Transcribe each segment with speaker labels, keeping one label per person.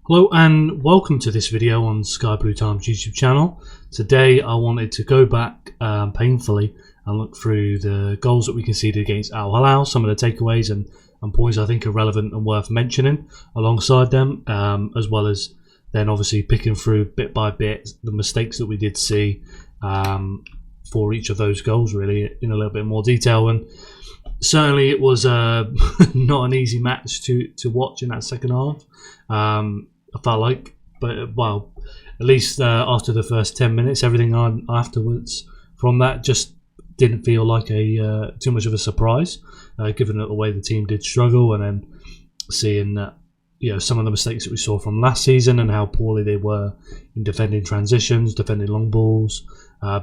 Speaker 1: Hello and welcome to this video on Sky Blue Times YouTube channel. Today I wanted to go back painfully and look through the goals that we conceded against Al-Hilal, some of the takeaways and points I think are relevant and worth mentioning alongside them, as well as then obviously picking through bit by bit the mistakes that we did see for each of those goals really in a little bit more detail. And certainly it was not an easy match to watch in that second half. I felt like, but well, at least after the first 10 minutes, everything on afterwards from that just didn't feel like a too much of a surprise, given the way the team did struggle, and then seeing that some of the mistakes that we saw from last season and how poorly they were in defending transitions, defending long balls,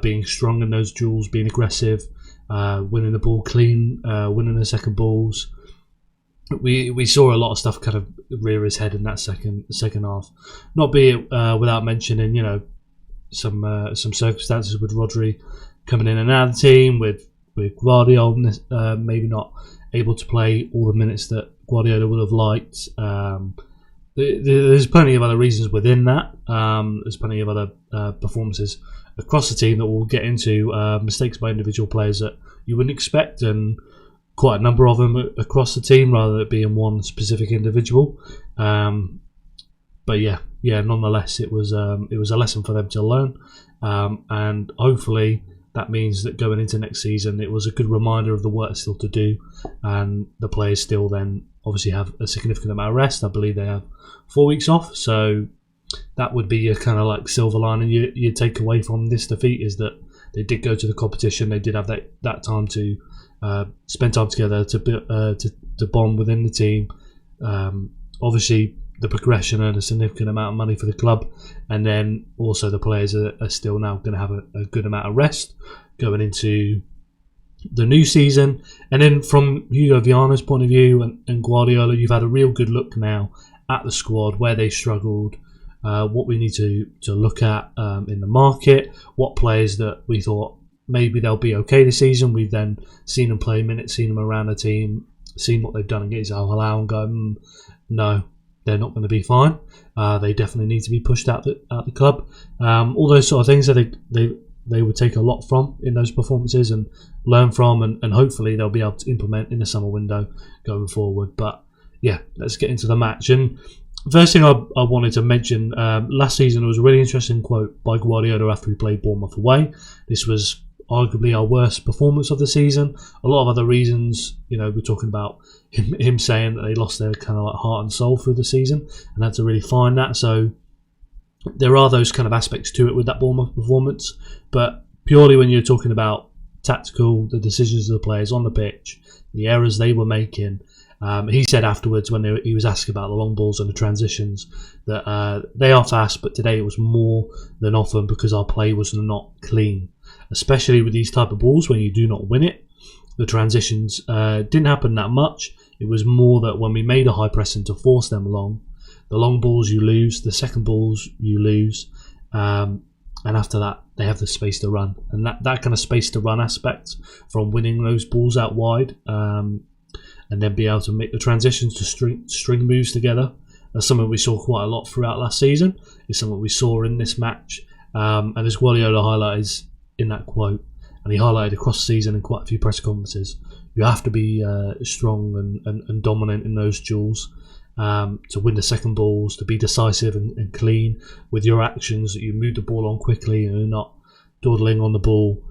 Speaker 1: being strong in those duels, being aggressive, winning the ball clean, winning the second balls. We saw a lot of stuff kind of rear its head in that second half. Not be it without mentioning, some circumstances with Rodri coming in and out of the team, with Guardiola maybe not able to play all the minutes that Guardiola would have liked. There's plenty of other reasons within that. There's plenty of other performances across the team that we'll get into, mistakes by individual players that you wouldn't expect, and quite a number of them across the team rather than it being one specific individual. But nonetheless, it was a lesson for them to learn, and hopefully that means that going into next season, it was a good reminder of the work still to do, and the players still then obviously have a significant amount of rest. I believe they have 4 weeks off, so that would be a kind of like silver lining you take away from this defeat, is that they did go to the competition. They did have that time to spend time together, to bond within the team. Obviously, the progression earned a significant amount of money for the club, and then also the players are still now going to have a good amount of rest going into the new season. And then from Hugo Viana's point of view and Guardiola, you've had a real good look now at the squad, where they struggled, what we need to look at in the market, what players that we thought maybe they'll be okay this season. We've then seen them play minutes, seen them around the team, seen what they've done against Al-Hilal, and go, no, they're not going to be fine. They definitely need to be pushed out the club. All those sort of things I think they would take a lot from in those performances and learn from, and hopefully they'll be able to implement in the summer window going forward. But yeah, let's get into the match. And first thing I wanted to mention, last season there was a really interesting quote by Guardiola after we played Bournemouth away. This was arguably our worst performance of the season. A lot of other reasons, we're talking about him saying that they lost their kind of like heart and soul through the season and had to really find that. So there are those kind of aspects to it with that Bournemouth performance, but purely when you're talking about tactical, the decisions of the players on the pitch, the errors they were making. He said afterwards, when he was asked about the long balls and the transitions, that they are fast, but today it was more than often because our play was not clean. Especially with these type of balls, when you do not win it, the transitions didn't happen that much. It was more that when we made a high pressing to force them along, the long balls you lose, the second balls you lose, and after that they have the space to run. And that kind of space to run aspect from winning those balls out wide, and then be able to make the transitions to string moves together. That's something we saw quite a lot throughout last season. It's something we saw in this match, and as Guardiola highlights in that quote, and he highlighted across the season in quite a few press conferences, you have to be strong and dominant in those duels to win the second balls, to be decisive and clean with your actions, that you move the ball on quickly and you're not dawdling on the ball.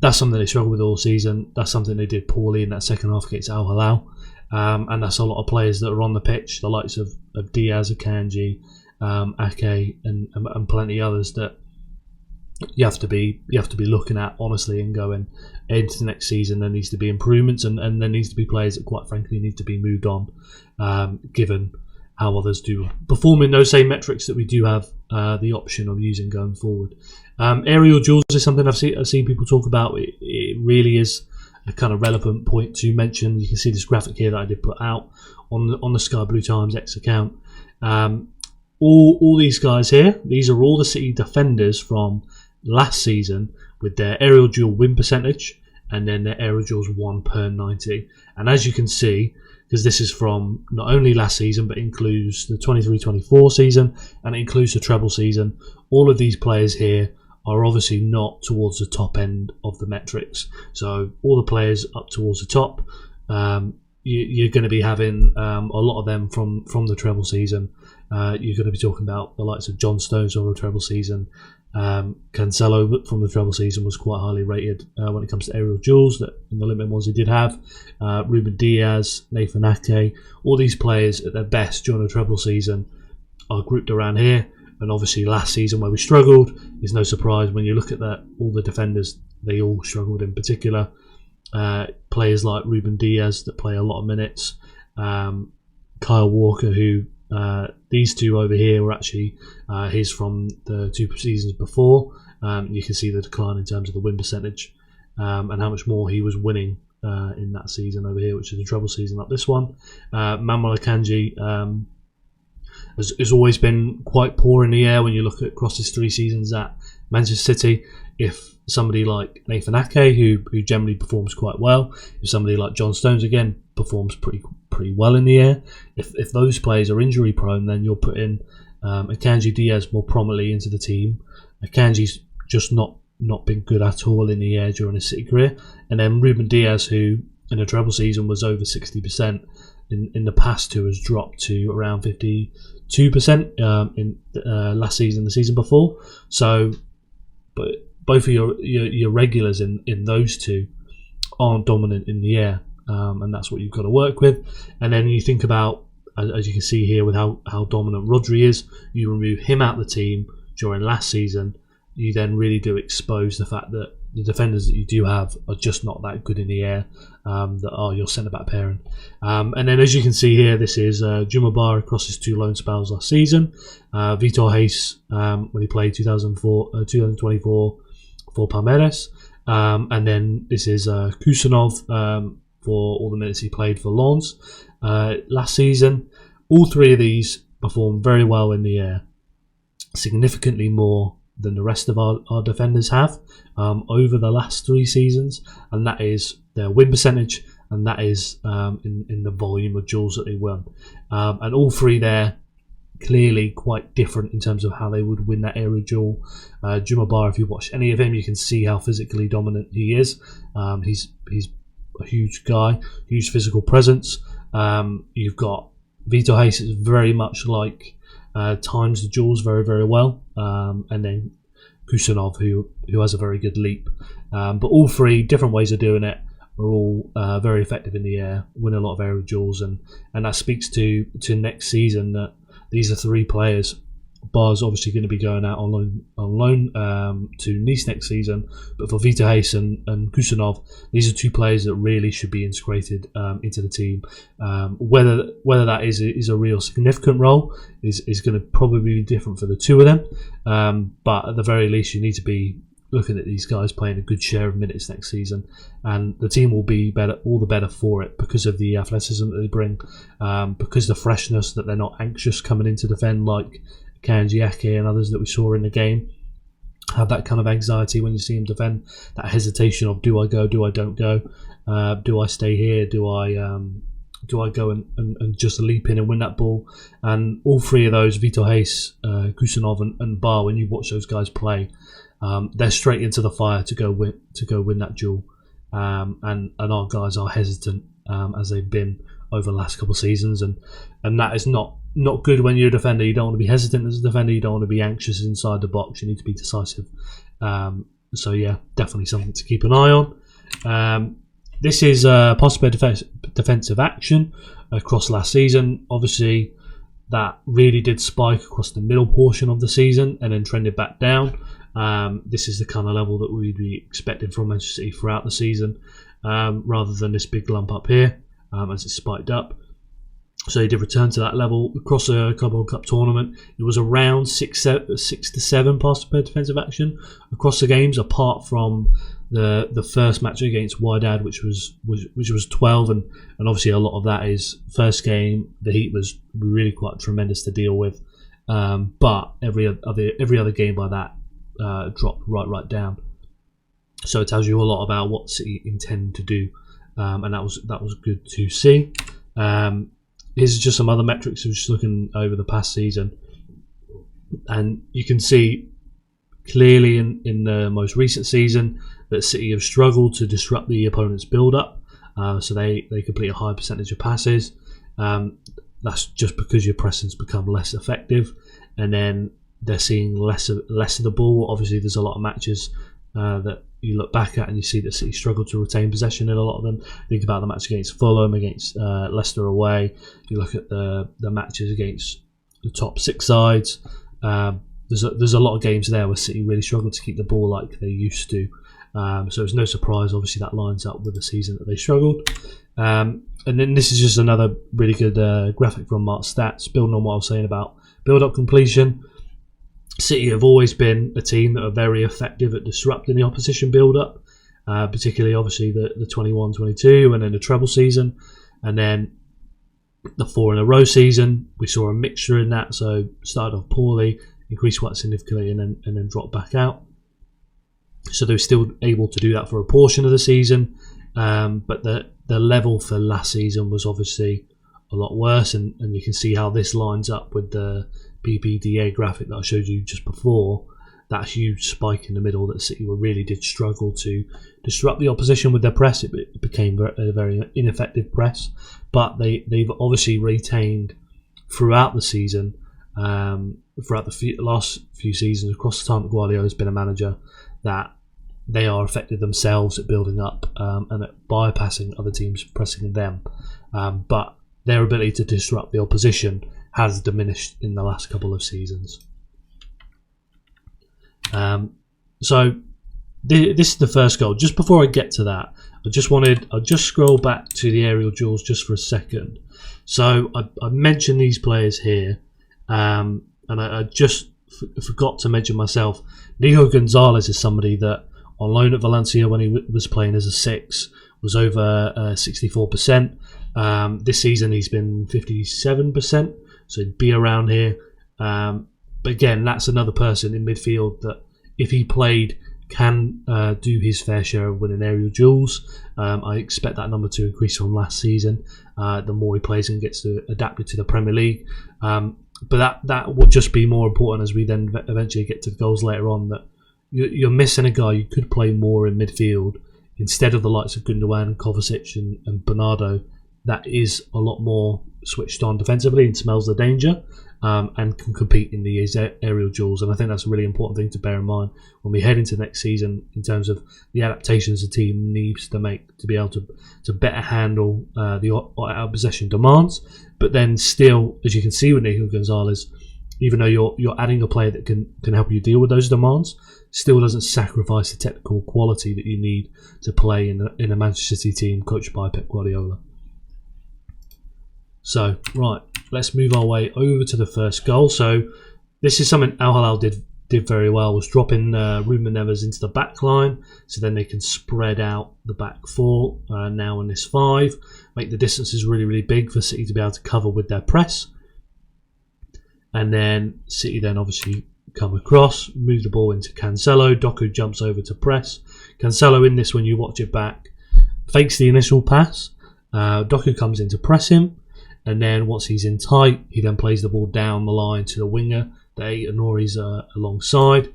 Speaker 1: That's something they struggled with all season. That's something they did poorly in that second half against Al-Hilal, and that's a lot of players that are on the pitch, the likes of Diaz, Akanji, Ake, and plenty others that you have to be looking at honestly and going into the next season. There needs to be improvements, and there needs to be players that quite frankly need to be moved on, given how others do perform in those same metrics that we do have the option of using going forward. Aerial duels is something I've seen people talk about. It really is a kind of relevant point to mention. You can see this graphic here that I did put out on the Sky Blue Times X account. All these guys here, these are all the City defenders from last season with their aerial duel win percentage, and then their aerial duels won per 90. And as you can see, because this is from not only last season but includes the 23-24 season, and it includes the treble season. All of these players here are obviously not towards the top end of the metrics. So all the players up towards the top, you're going to be having a lot of them from the treble season. You're going to be talking about the likes of John Stones from the treble season. Cancelo from the treble season was quite highly rated when it comes to aerial duels, that in the limited ones he did have. Ruben Diaz, Nathan Ake, all these players at their best during the treble season are grouped around here. And obviously last season where we struggled is no surprise when you look at that. All the defenders, they all struggled in particular. Players like Ruben Diaz that play a lot of minutes, Kyle Walker, who these two over here were actually his from the 2 seasons before. You can see the decline in terms of the win percentage and how much more he was winning in that season over here, which is the treble season, like this one. Manuel Akanji has always been quite poor in the air when you look across his 3 seasons at Manchester City. If somebody like Nathan Ake, who generally performs quite well, if somebody like John Stones again performs pretty well in the air, if those players are injury prone, then you're putting Akanji Diaz more prominently into the team. Akanji's just not been good at all in the air during his City career, and then Ruben Diaz, who in the treble season was over 60%, in the past two has dropped to around 52% in last season, the season before. So, but both of your regulars in those two aren't dominant in the air, and that's what you've got to work with. And then you think about, as you can see here, with how dominant Rodri is, you remove him out of the team during last season, you then really do expose the fact that the defenders that you do have are just not that good in the air, that are your centre-back pairing. And then as you can see here, this is Jumabara across his 2 loan spells last season. Vitor Hayes, when he played 2024 for Palmeiras. And then this is Kusanov for all the minutes he played for Lens last season. All 3 of these performed very well in the air, significantly more than the rest of our defenders have over the last 3 seasons, and that is their win percentage, and that is in the volume of duels that they won. And all 3 there clearly quite different in terms of how they would win that aerial duel. Jumabara, if you watch any of him, you can see how physically dominant he is. He's a huge guy, huge physical presence. You've got Vitor Hayes is very much like times the duels very, very well, and then Kusanov, who has a very good leap. But all 3 different ways of doing it are all very effective in the air, win a lot of aerial duels, and that speaks to next season that these are 3 players. Bar's obviously going to be going out on loan to Nice next season, but for Vitor Hayes and Kusanov, these are 2 players that really should be integrated into the team. Whether that is a real significant role is going to probably be different for the 2 of them, but at the very least you need to be looking at these guys playing a good share of minutes next season, and the team will be better, all the better for it, because of the athleticism that they bring, because the freshness, that they're not anxious coming in to defend like Kanji, Ake and others that we saw in the game have that kind of anxiety when you see him defend, that hesitation of do I go, do I don't go, do I stay here, do I go and just leap in and win that ball. And all 3 of those, Vitor Hayes, Kusanov and Bar, when you watch those guys play, they're straight into the fire to go win that duel, and our guys are hesitant, as they've been over the last couple of seasons, and that is not good when you're a defender. You don't want to be hesitant as a defender. You don't want to be anxious inside the box. You need to be decisive. So yeah, definitely something to keep an eye on. This is possible defensive action across last season. Obviously, that really did spike across the middle portion of the season and then trended back down. This is the kind of level that we'd be expecting from Manchester City throughout the season, rather than this big lump up here as it spiked up. So he did return to that level across a Club World Cup tournament. It was around 6 to 7 pass per defensive action across the games, apart from the first match against Wydad, which was 12, and obviously a lot of that is first game. The heat was really quite tremendous to deal with, but every other game by that dropped right down. So it tells you a lot about what City intend to do, and that was good to see. Here's just some other metrics. Just looking over the past season, and you can see clearly in the most recent season that City have struggled to disrupt the opponent's build-up. So they complete a high percentage of passes. That's just because your pressing's become less effective, and then they're seeing less of the ball. Obviously, there's a lot of matches that you look back at and you see that City struggle to retain possession in a lot of them. Think about the match against Fulham, against Leicester away. You look at the matches against the top 6 sides. There's a lot of games there where City really struggle to keep the ball like they used to. So it's no surprise, obviously, that lines up with the season that they struggled. And then this is just another really good graphic from Mark Stats, building on what I was saying about build-up completion. City have always been a team that are very effective at disrupting the opposition build-up, particularly, obviously, the 21-22 and then the treble season. And then the 4 in a row season, we saw a mixture in that. So started off poorly, increased quite significantly, and then dropped back out. So they were still able to do that for a portion of the season, but the level for last season was obviously a lot worse, and you can see how this lines up with the BBDA graphic that I showed you just before. That huge spike in the middle that City really did struggle to disrupt the opposition with their press. It became a very ineffective press, but they've obviously retained throughout the season, throughout the last few seasons, across the time that Guardiola has been a manager, that they are effective themselves at building up and at bypassing other teams pressing them. But their ability to disrupt the opposition has diminished in the last couple of seasons. So this is the first goal. Just before I get to that, I'll just scroll back to the aerial duels just for a second. So I mentioned these players here, and I just forgot to mention myself. Nico Gonzalez is somebody that on loan at Valencia when he was playing as a 6 was over 64%. This season he's been 57%, so he'd be around here. But again, that's another person in midfield that, if he played, can do his fair share of winning aerial duels. I expect that number to increase from last season the more he plays and gets to adapted to the Premier League. But that will just be more important as we then eventually get to the goals later on, that you're missing a guy who could play more in midfield instead of the likes of Gundogan, Kovacic and Bernardo. That is a lot more switched on defensively and smells the danger, and can compete in these aerial duels. And I think that's a really important thing to bear in mind when we head into next season in terms of the adaptations the team needs to make to be able to better handle the out-of-possession demands. But then still, as you can see with Nico Gonzalez, even though you're adding a player that can help you deal with those demands, still doesn't sacrifice the technical quality that you need to play in a Manchester City team coached by Pep Guardiola. So, right, let's move our way over to the first goal. So, this is something Al-Hilal did very well, was dropping Ruben Neves into the back line, so then they can spread out the back 4 now in this 5, make the distances really, really big for City to be able to cover with their press. And then City then obviously come across, move the ball into Cancelo. Doku jumps over to press. Cancelo in this, when you watch it back, fakes the initial pass. Doku comes in to press him. And then once he's in tight, he then plays the ball down the line to the winger that Aït-Nouri's alongside.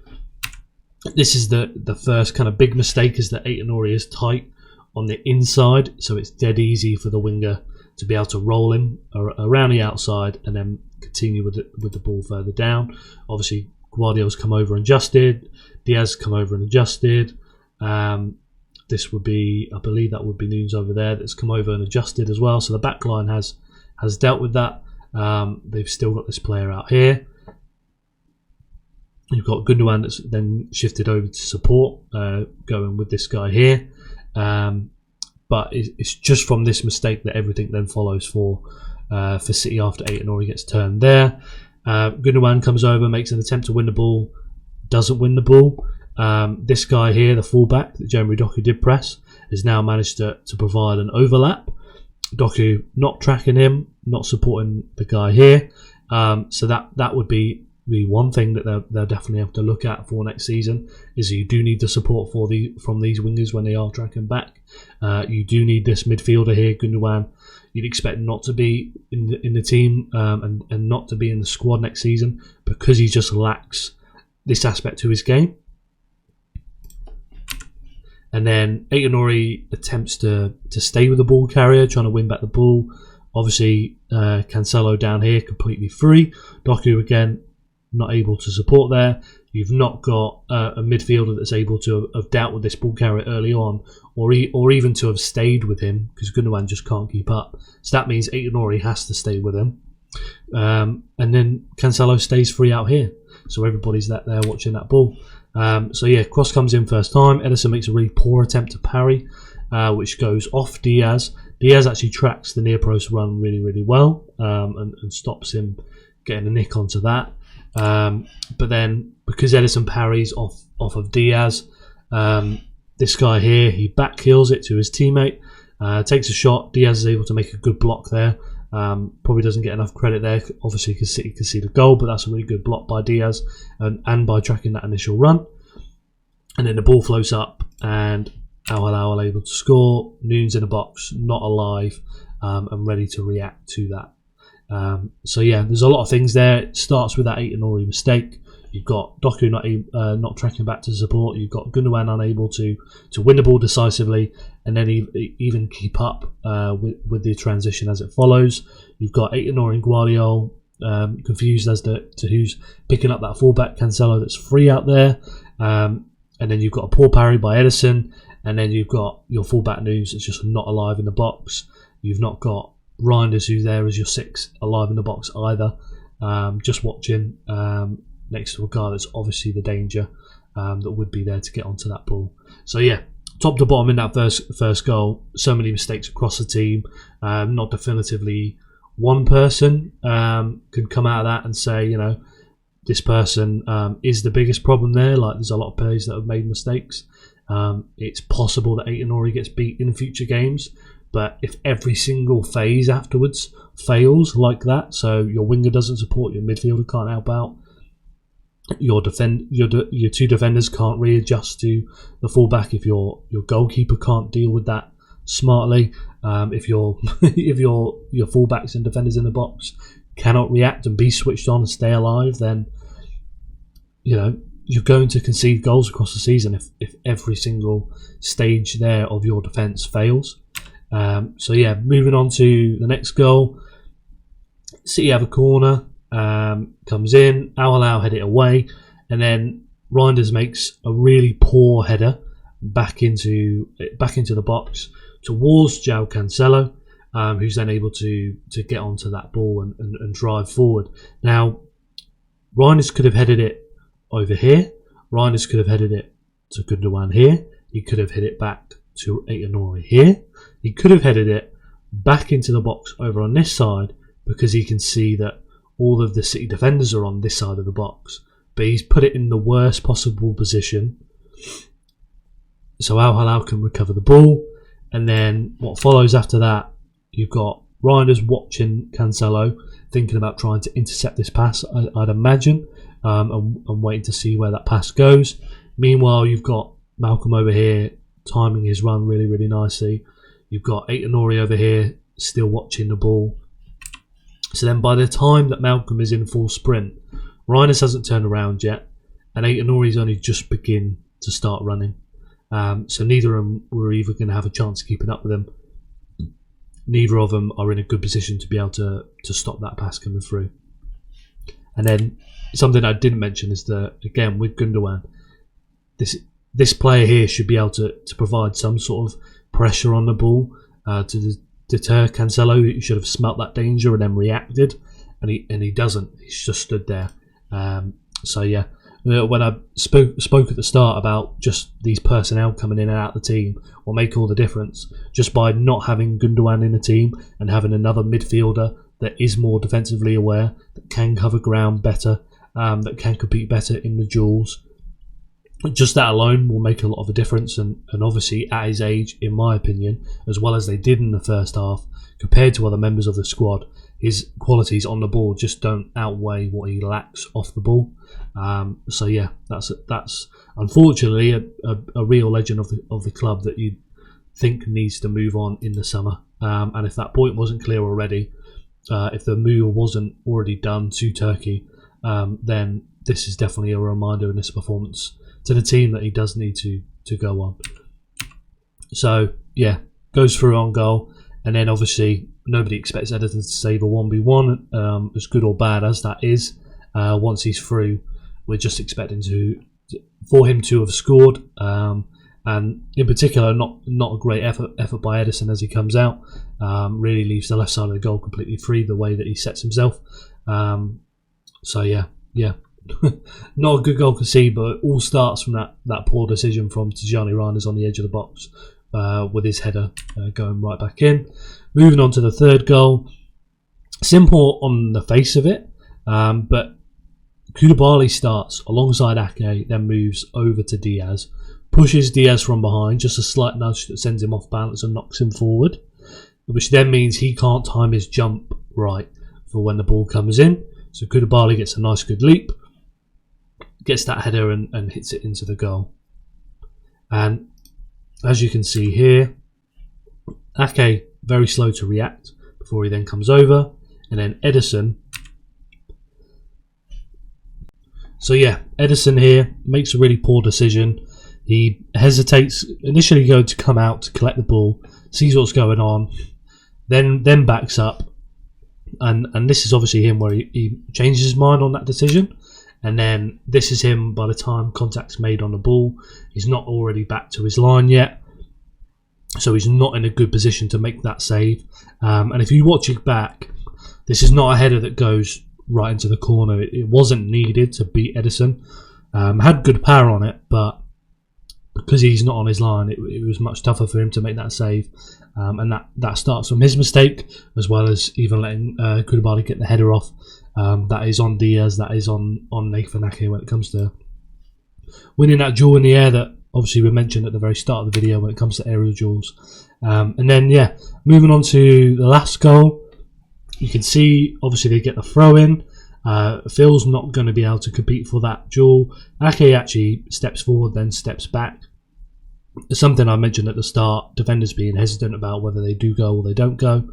Speaker 1: This is the first kind of big mistake, is that Aït-Nouri is tight on the inside, so it's dead easy for the winger to be able to roll him around the outside and then continue with the ball further down. Obviously, Guardiola's come over and adjusted. Diaz come over and adjusted. This would be, I believe that would be Nunes over there that's come over and adjusted as well. So the back line has dealt with that. They've still got this player out here. You've got Gundogan that's then shifted over to support, going with this guy here. But it's just from this mistake that everything then follows for City after Aït-Nouri gets turned there. Gundogan comes over, makes an attempt to win the ball, doesn't win the ball. This guy here, the fullback that Jeremy Doku did press, has now managed to provide an overlap. Doku not tracking him, not supporting the guy here. So that would be the one thing that they'll definitely have to look at for next season, is you do need the support from these wingers when they are tracking back. You do need this midfielder here, Gundogan. you'd expect not to be in the team and not to be in the squad next season, because he just lacks this aspect to his game. And then Aït-Nouri attempts to stay with the ball carrier, trying to win back the ball. Obviously, Cancelo down here completely free. Doku again not able to support there. You've not got a midfielder that's able to have dealt with this ball carrier early on, or even to have stayed with him, because Gundogan just can't keep up. So that means Aït-Nouri has to stay with him. And then Cancelo stays free out here. So everybody's there watching that ball. So yeah, cross comes in first time. Ederson makes a really poor attempt to parry, which goes off Diaz. Diaz actually tracks the near post run really, really well, and stops him getting a nick onto that. But then, because Ederson parries off of Diaz, this guy here, he back heels it to his teammate, takes a shot. Diaz is able to make a good block there. Probably doesn't get enough credit there, obviously, because City can see the goal, but that's a really good block by Diaz, and by tracking that initial run. And then the ball floats up, and Al-Hilal are able to score. Nunes in the box, not alive, and ready to react to that. So yeah, there's a lot of things there. It starts with that Aït-Nouri mistake. You've got Doku not tracking back to support. You've got Gundogan unable to win the ball decisively, and then even keep up with the transition as it follows. You've got Aït-Nouri and Guardiola confused as to who's picking up that fullback Cancelo that's free out there. And then you've got a poor parry by Ederson, and then you've got your fullback Nunes that's just not alive in the box. You've not got Reinders, who's there as your 6, alive in the box either. Just watching next to a guy that's obviously the danger that would be there to get onto that ball. So yeah, top to bottom in that first goal, so many mistakes across the team. Not definitively one person could come out of that and say, you know, this person is the biggest problem there. Like, there's a lot of players that have made mistakes. It's possible that Aït-Nouri gets beat in future games, but if every single phase afterwards fails like that, so your winger doesn't support, your midfielder can't help out, your two defenders can't readjust to the fullback, if your goalkeeper can't deal with that smartly, if your fullbacks and defenders in the box cannot react and be switched on and stay alive, then you know you're going to concede goals across the season if every single stage there of your defence fails. So yeah, moving on to the next goal. City have a corner, comes in, Al-Hilal head it away, and then Reinders makes a really poor header back into the box towards João Cancelo, who's then able to get onto that ball and drive forward. Now, Reinders could have headed it over here. Reinders could have headed it to Gundogan here. He could have hit it back to Aït-Nouri here. He could have headed it back into the box over on this side, because he can see that all of the City defenders are on this side of the box. But he's put it in the worst possible position, so Al-Hilal can recover the ball. And then what follows after that, you've got Reinders watching Cancelo, thinking about trying to intercept this pass, I'd imagine, and waiting to see where that pass goes. Meanwhile, you've got Malcolm over here timing his run really, really nicely. You've got Aït-Nouri over here still watching the ball. So then by the time that Malcolm is in full sprint, Reinders hasn't turned around yet, and Aït-Nouri's only just begin to start running. So neither of them were either going to have a chance of keeping up with him. Neither of them are in a good position to be able to stop that pass coming through. And then something I didn't mention is that, again, with Gundogan, this player here should be able to provide some sort of pressure on the ball to deter Cancelo. He should have smelt that danger and then reacted, and he doesn't. He's just stood there. So yeah, when I spoke at the start about just these personnel coming in and out of the team will make all the difference, just by not having Gundogan in the team and having another midfielder that is more defensively aware, that can cover ground better, that can compete better in the duels. Just that alone will make a lot of a difference, and obviously at his age, in my opinion, as well as they did in the first half, compared to other members of the squad, his qualities on the ball just don't outweigh what he lacks off the ball. So yeah, that's unfortunately a real legend of the club that you'd think needs to move on in the summer. And if that point wasn't clear already, if the move wasn't already done to Turkey, then this is definitely a reminder in this performance to the team that he does need to go on. So yeah, goes through on goal, and then obviously nobody expects Ederson to save a 1v1, as good or bad as that is. Once he's through, we're just expecting for him to have scored, and in particular, not a great effort by Ederson as he comes out. Really leaves the left side of the goal completely free, the way that he sets himself. So yeah, not a good goal to see, but it all starts from that poor decision from Tijani Reinders on the edge of the box, with his header going right back in. Moving on to the third goal, simple on the face of it, but Koulibaly starts alongside Ake, then moves over to Diaz, pushes Diaz from behind, just a slight nudge that sends him off balance and knocks him forward, which then means he can't time his jump right for when the ball comes in. So Koulibaly gets a nice good leap, gets that header and hits it into the goal. And as you can see here, Ake very slow to react before he then comes over, and then Ederson. So yeah, Ederson here makes a really poor decision. He hesitates, initially going to come out to collect the ball, sees what's going on, then backs up, and this is obviously him where he changes his mind on that decision, and then this is him by the time contact's made on the ball. He's not already back to his line yet, so he's not in a good position to make that save. And if you watch it back, this is not a header that goes right into the corner. It wasn't needed to beat Ederson. Had good power on it, but because he's not on his line, it was much tougher for him to make that save. And that starts from his mistake, as well as even letting Koulibaly get the header off. That is on Diaz, that is on Nathan Ake when it comes to winning that duel in the air that obviously we mentioned at the very start of the video when it comes to aerial duels. And then yeah, moving on to the last goal, you can see obviously they get the throw in. Phil's not going to be able to compete for that duel. Ake actually steps forward, then steps back. It's something I mentioned at the start, defenders being hesitant about whether they do go or they don't go.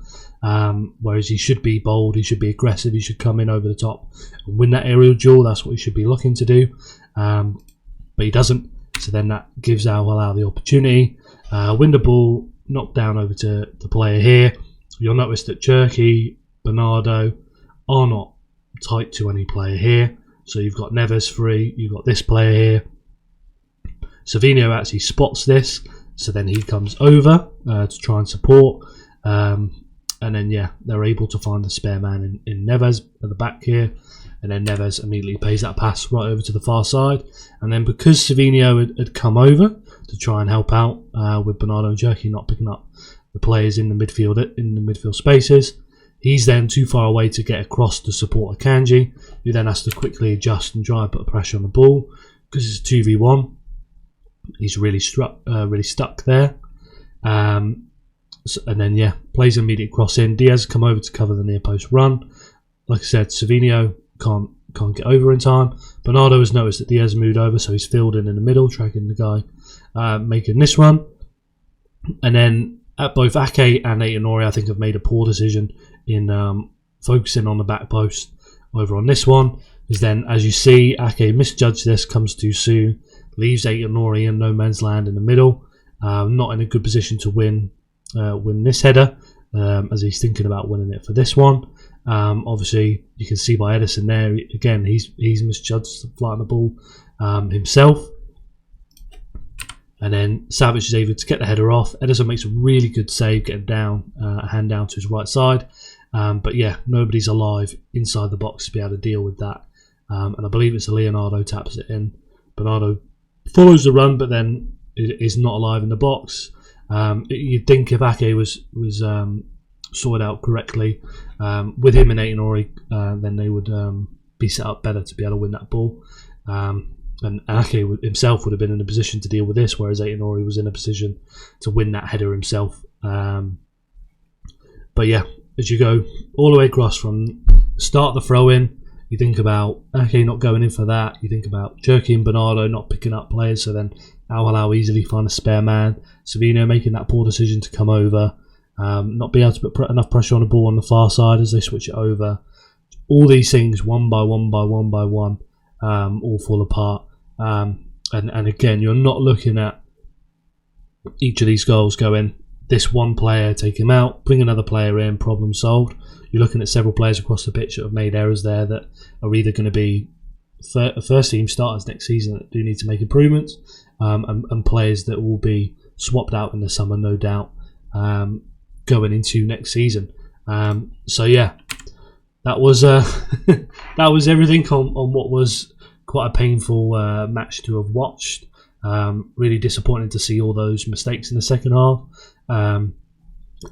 Speaker 1: Whereas he should be bold, he should be aggressive, he should come in over the top and win that aerial duel. That's what he should be looking to do. But he doesn't. So then that gives Al-Hilal the opportunity. Win the ball, knock down over to the player here. You'll notice that Cherki, Bernardo are not tight to any player here. So you've got Neves free, you've got this player here. Savinho actually spots this, so then he comes over to try and support. And then yeah, they're able to find the spare man in Neves at the back here. And then Neves immediately plays that pass right over to the far side. And then because Savinho had come over to try and help out with Bernardo and Cherki not picking up the players in the midfield spaces, he's then too far away to get across to support Akanji, who then has to quickly adjust and try and put pressure on the ball. Because it's 2v1, he's really stuck there. And then yeah, plays an immediate cross in. Diaz come over to cover the near post run. Like I said, Savinho can't get over in time. Bernardo has noticed that Diaz moved over, so he's filled in the middle, tracking the guy making this run. And then both Ake and Aït-Nouri, I think, have made a poor decision in focusing on the back post over on this one. Because then, as you see, Ake misjudged this, comes too soon, leaves Aït-Nouri in no man's land in the middle. Not in a good position to win this header, as he's thinking about winning it for this one. Obviously, you can see by Ederson there, again, he's misjudged flying the ball himself. And then Savage is able to get the header off. Ederson makes a really good save, getting down, a hand down to his right side. But yeah, nobody's alive inside the box to be able to deal with that. And I believe it's Leonardo taps it in. Bernardo follows the run, but then is not alive in the box. You'd think if Ake was sorted out correctly with him and Aït-Nouri, then they would be set up better to be able to win that ball. And Ake himself would have been in a position to deal with this, whereas Aït-Nouri was in a position to win that header himself. But yeah, as you go all the way across from the start of the throw-in, You think about Ake not going in for that. You think about Jerky and Bernardo not picking up players, so then Al-Hilal easily find a spare man. Savino making that poor decision to come over, not being able to put enough pressure on the ball on the far side as they switch it over. All these things, one by one, all fall apart. And again, you're not looking at each of these goals going, this one player, take him out, bring another player in, problem solved. You're looking at several players across the pitch that have made errors there that are either going to be first team starters next season that do need to make improvements, and players that will be swapped out in the summer, no doubt, going into next season. So yeah, that was that was everything on what was quite a painful match to have watched. Really disappointing to see all those mistakes in the second half.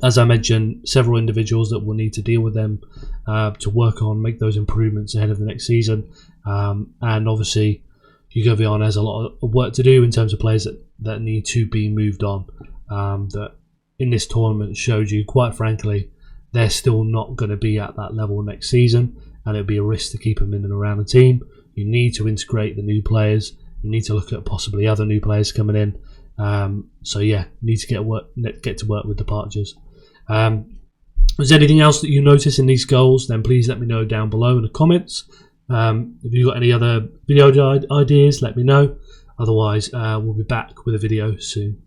Speaker 1: As I mentioned, several individuals that will need to deal with them to work on, make those improvements ahead of the next season. And obviously, Hugo Viana has a lot of work to do in terms of players that need to be moved on. That in this tournament showed you, quite frankly, they're still not going to be at that level next season, and it'd be a risk to keep them in and around the team. You need to integrate the new players. You need to look at possibly other new players coming in. So yeah, need to get to work with departures. Was there anything else that you noticed in these goals? Then please let me know down below in the comments. If you've got any other video ideas, let me know. Otherwise, we'll be back with a video soon.